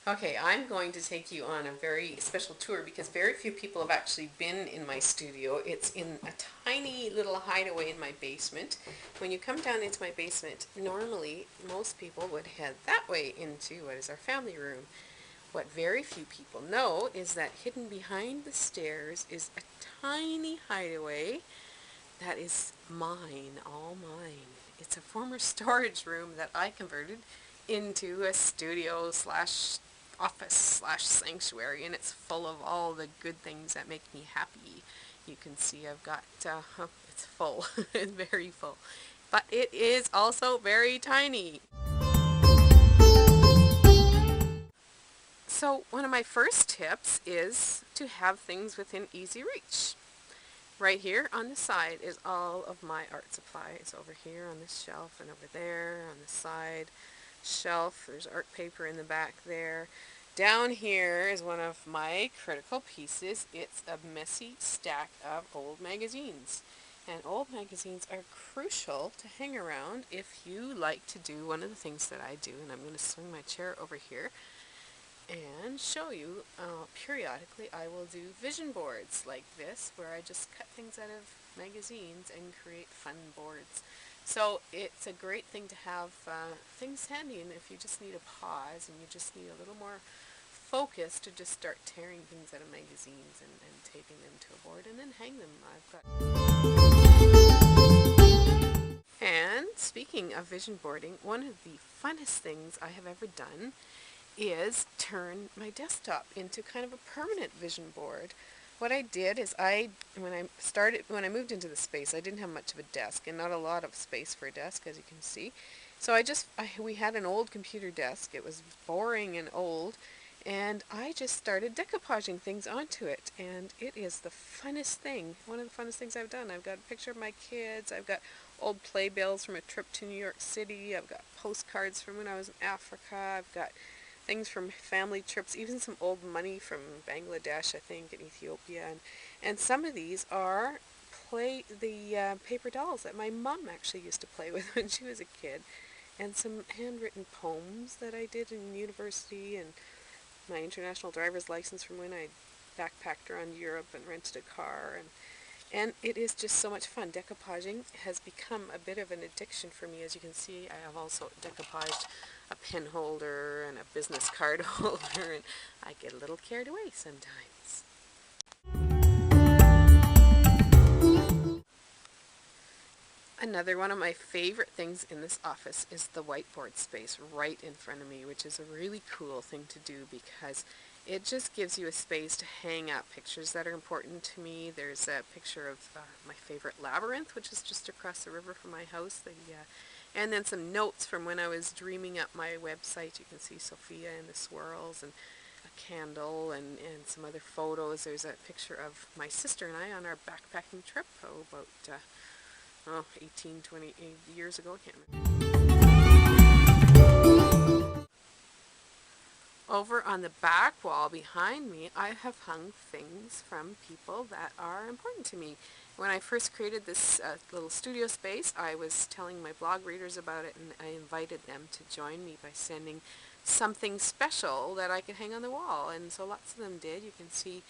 Okay, I'm going to take you on a very special tour because very few people have actually been in my studio. It's in a tiny little hideaway in my basement. When you come down into my basement, normally most people would head that way into what is our family room. What very few people know is that hidden behind the stairs is a tiny hideaway that is mine, all mine. It's a former storage room that I converted into a studio slash office slash sanctuary, and it's full of all the good things that make me happy. You can see I've got, it's full, it's very full, but it is also very tiny. So one of my first tips is to have things within easy reach. Right here on the side is all of my art supplies. Over here on this shelf and over there on the side shelf. There's art paper in the back there. Down here is one of my critical pieces. It's a messy stack of old magazines. And old magazines are crucial to hang around if you like to do one of the things that I do. And I'm going to swing my chair over here and show you. Periodically I will do vision boards like this, where I just cut things out of magazines and create fun boards. So it's a great thing to have things handy, and if you just need a pause and you just need a little more focus, to just start tearing things out of magazines and taping them to a board and then hang them. And speaking of vision boarding, one of the funnest things I have ever done is turn my desktop into kind of a permanent vision board. What I did is when I moved into the space, I didn't have much of a desk and not a lot of space for a desk, as you can see. So we had an old computer desk. It was boring and old, and I just started decoupaging things onto it, and it is the funnest thing. One of the funnest things I've done. I've got a picture of my kids. I've got old playbills from a trip to New York City. I've got postcards from when I was in Africa. I've got things from family trips, even some old money from Bangladesh, I think, and Ethiopia. And some of these are paper dolls that my mom actually used to play with when she was a kid. And some handwritten poems that I did in university, and my international driver's license from when I backpacked around Europe and rented a car. And it is just so much fun. Decoupaging has become a bit of an addiction for me. As you can see, I have also decoupaged a pen holder and a business card holder, and I get a little carried away sometimes. Another one of my favorite things in this office is the whiteboard space right in front of me, which is a really cool thing to do because it just gives you a space to hang up pictures that are important to me. There's a picture of my favorite labyrinth, which is just across the river from my house. And then some notes from when I was dreaming up my website. You can see Sophia and the swirls, and a candle, and some other photos. There's a picture of my sister and I on our backpacking trip about 18, 20 years ago. I can't remember. Over on the back wall behind me, I have hung things from people that are important to me. When I first created this little studio space, I was telling my blog readers about it, and I invited them to join me by sending something special that I could hang on the wall. And so lots of them did. You can see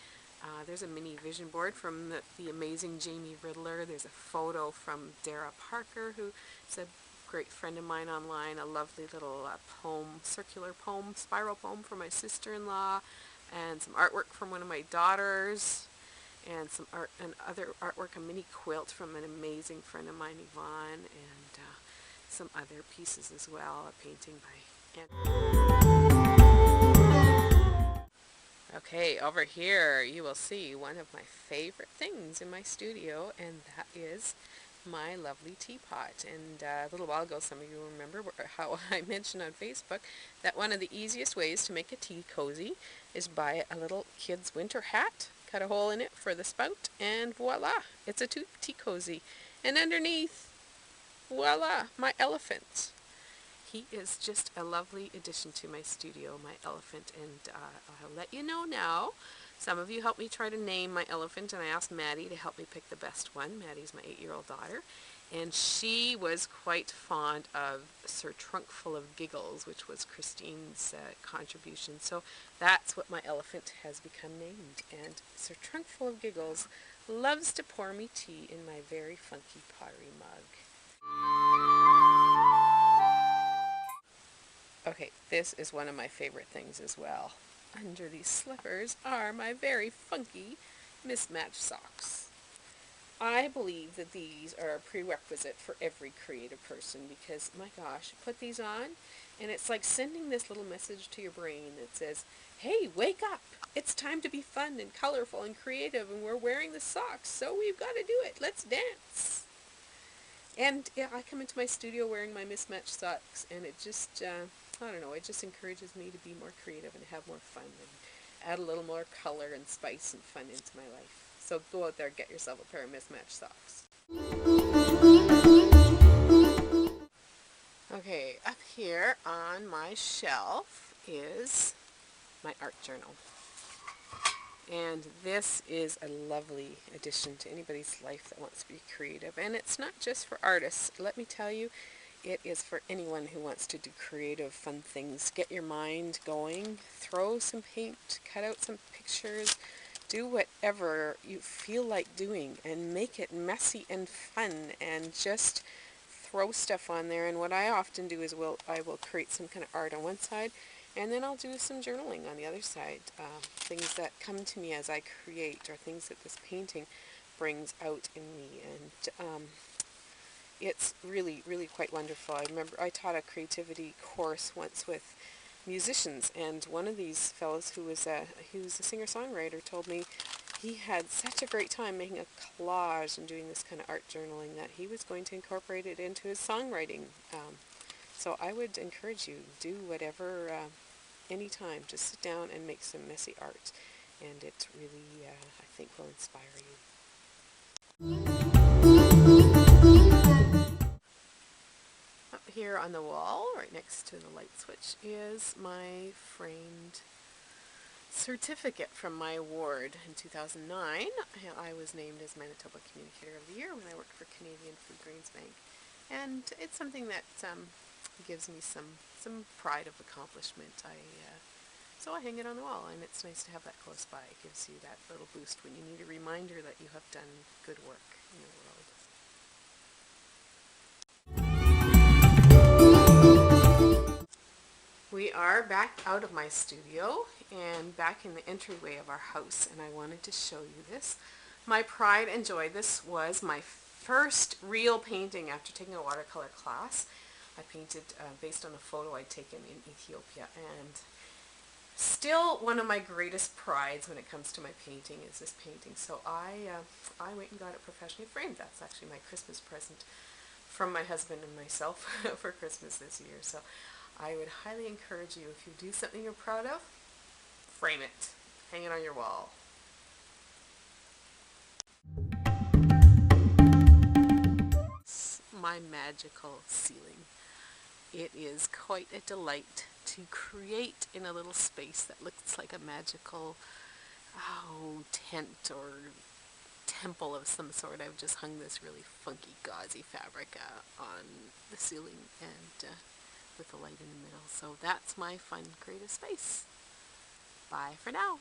there's a mini vision board from the amazing Jamie Riddler. There's a photo from Dara Parker, who is a great friend of mine online, a lovely little poem, circular poem, spiral poem for my sister-in-law, and some artwork from one of my daughters, and some art and other artwork, a mini quilt from an amazing friend of mine, Yvonne, and some other pieces as well, a painting by Anne. Okay, over here you will see one of my favorite things in my studio, and that is my lovely teapot. And a little while ago, some of you remember how I mentioned on Facebook that one of the easiest ways to make a tea cozy is buy a little kid's winter hat, cut a hole in it for the spout, and voila, it's a tea cozy. And underneath, voila, my elephant. He is just a lovely addition to my studio, my elephant, and I'll let you know now. Some of you helped me try to name my elephant, and I asked Maddie to help me pick the best one. Maddie's my 8-year-old daughter. And she was quite fond of Sir Trunkful of Giggles, which was Christine's contribution. So that's what my elephant has become named. And Sir Trunkful of Giggles loves to pour me tea in my very funky pottery mug. Okay, this is one of my favorite things as well. Under these slippers are my very funky mismatched socks. I believe that these are a prerequisite for every creative person because, my gosh, put these on and it's like sending this little message to your brain that says, hey, wake up! It's time to be fun and colorful and creative, and we're wearing the socks, so we've got to do it. Let's dance! And yeah, I come into my studio wearing my mismatched socks, and it just, I don't know, it just encourages me to be more creative and have more fun and add a little more color and spice and fun into my life. So go out there and get yourself a pair of mismatched socks. Okay, up here on my shelf is my art journal. And this is a lovely addition to anybody's life that wants to be creative. And it's not just for artists. Let me tell you, it is for anyone who wants to do creative, fun things. Get your mind going, throw some paint, cut out some pictures, do whatever you feel like doing and make it messy and fun and just throw stuff on there. And what I often do is I will create some kind of art on one side and then I'll do some journaling on the other side. Things that come to me as I create or things that this painting brings out in me. And it's really, really quite wonderful. I remember I taught a creativity course once with musicians, and one of these fellows who was a singer-songwriter told me he had such a great time making a collage and doing this kind of art journaling that he was going to incorporate it into his songwriting. So I would encourage you, do whatever, anytime. Just sit down and make some messy art, and it really, I think, will inspire you. Up here on the wall, right next to the light switch, is my framed certificate from my award in 2009. I was named as Manitoba Communicator of the Year when I worked for Canadian Food Grains Bank. And it's something that gives me some pride of accomplishment. So I hang it on the wall, and it's nice to have that close by. It gives you that little boost when you need a reminder that you have done good work in the world. We are back out of my studio and back in the entryway of our house, and I wanted to show you this. My pride and joy. This was my first real painting after taking a watercolor class. I painted based on a photo I'd taken in Ethiopia, and still one of my greatest prides when it comes to my painting is this painting. So I went and got it professionally framed. That's actually my Christmas present from my husband and myself for Christmas this year. So I would highly encourage you, if you do something you're proud of, frame it. Hang it on your wall. My magical ceiling. It is quite a delight to create in a little space that looks like a magical tent or temple of some sort. I've just hung this really funky gauzy fabric on the ceiling and with the light in the middle. So that's my fun creative space. Bye for now.